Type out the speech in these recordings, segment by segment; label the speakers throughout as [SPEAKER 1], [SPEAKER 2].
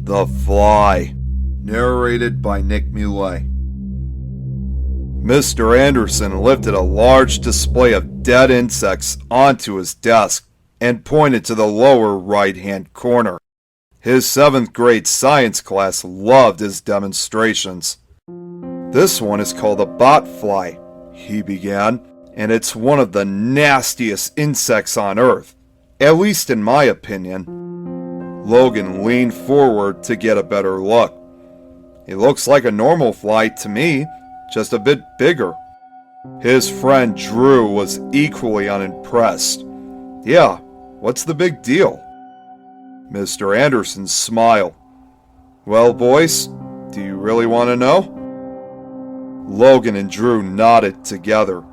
[SPEAKER 1] The Fly. Narrated by Mulae. Mr. Anderson lifted a large display of dead insects onto his desk and pointed to the lower right-hand corner. His 7th grade science class loved his demonstrations. "This one is called a botfly," he began, "and it's one of the nastiest insects on Earth, at least in my opinion." Logan leaned forward to get a better look. "It looks like a normal fly to me, just a bit bigger." His friend Drew was equally unimpressed. "Yeah, what's the big deal?" Mr. Anderson smiled. "Well, boys, do you really want to know?" Logan and Drew nodded together.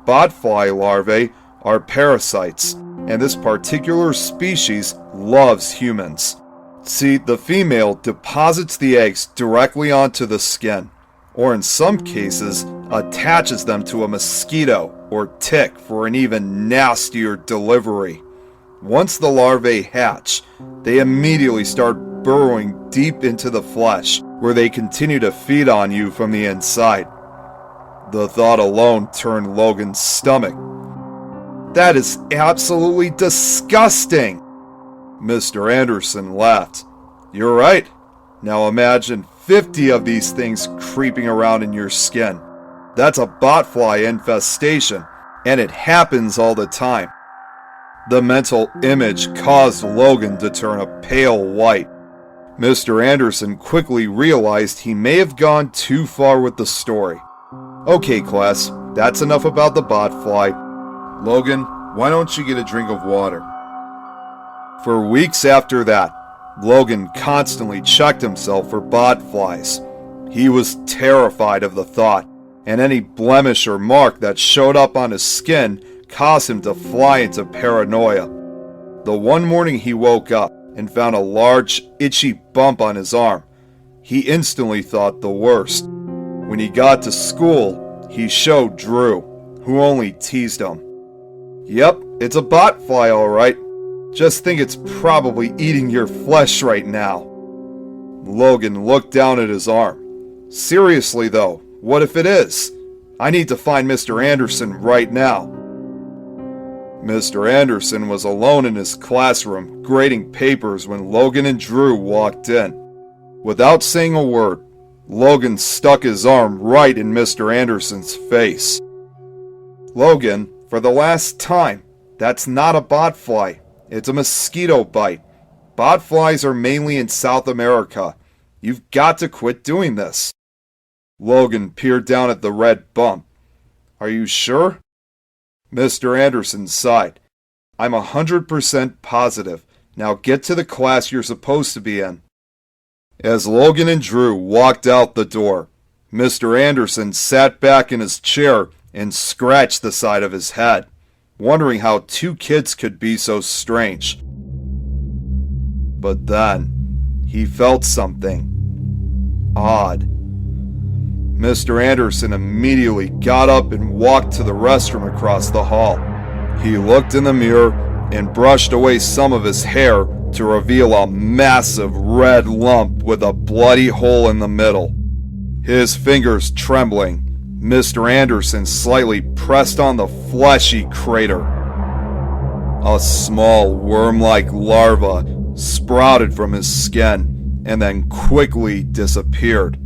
[SPEAKER 1] Botfly larvae are parasites, and this particular species loves humans. See, the female deposits the eggs directly onto the skin, or in some cases, attaches them to a mosquito or tick for an even nastier delivery. Once the larvae hatch, they immediately start burrowing deep into the flesh, where they continue to feed on you from the inside. The thought alone turned Logan's stomach. "That is absolutely disgusting!" Mr. Anderson laughed. "You're right. Now imagine 50 of these things creeping around in your skin. That's a botfly infestation, and it happens all the time." The mental image caused Logan to turn a pale white. Mr. Anderson quickly realized he may have gone too far with the story. "Okay, class, that's enough about the botfly. Logan, why don't you get a drink of water?" For weeks after that, Logan constantly checked himself for botflies. He was terrified of the thought, and any blemish or mark that showed up on his skin caused him to fly into paranoia. The one morning he woke up and found a large, itchy bump on his arm, he instantly thought the worst. When he got to school, he showed Drew, who only teased him. "Yep, it's a botfly all right. Just think it's probably eating your flesh right now." Logan looked down at his arm. "Seriously though, what if it is? I need to find Mr. Anderson right now." Mr. Anderson was alone in his classroom grading papers when Logan and Drew walked in. Without saying a word, Logan stuck his arm right in Mr. Anderson's face. "Logan, for the last time, that's not a botfly. It's a mosquito bite. Botflies are mainly in South America. You've got to quit doing this." Logan peered down at the red bump. "Are you sure?" Mr. Anderson sighed. "I'm 100% positive. Now get to the class you're supposed to be in." As Logan and Drew walked out the door, Mr. Anderson sat back in his chair and scratched the side of his head, wondering how two kids could be so strange. But then, he felt something odd. Mr. Anderson immediately got up and walked to the restroom across the hall. He looked in the mirror and brushed away some of his hair to reveal a massive red lump with a bloody hole in the middle. His fingers trembling, Mr. Anderson slightly pressed on the fleshy crater. A small worm-like larva sprouted from his skin and then quickly disappeared.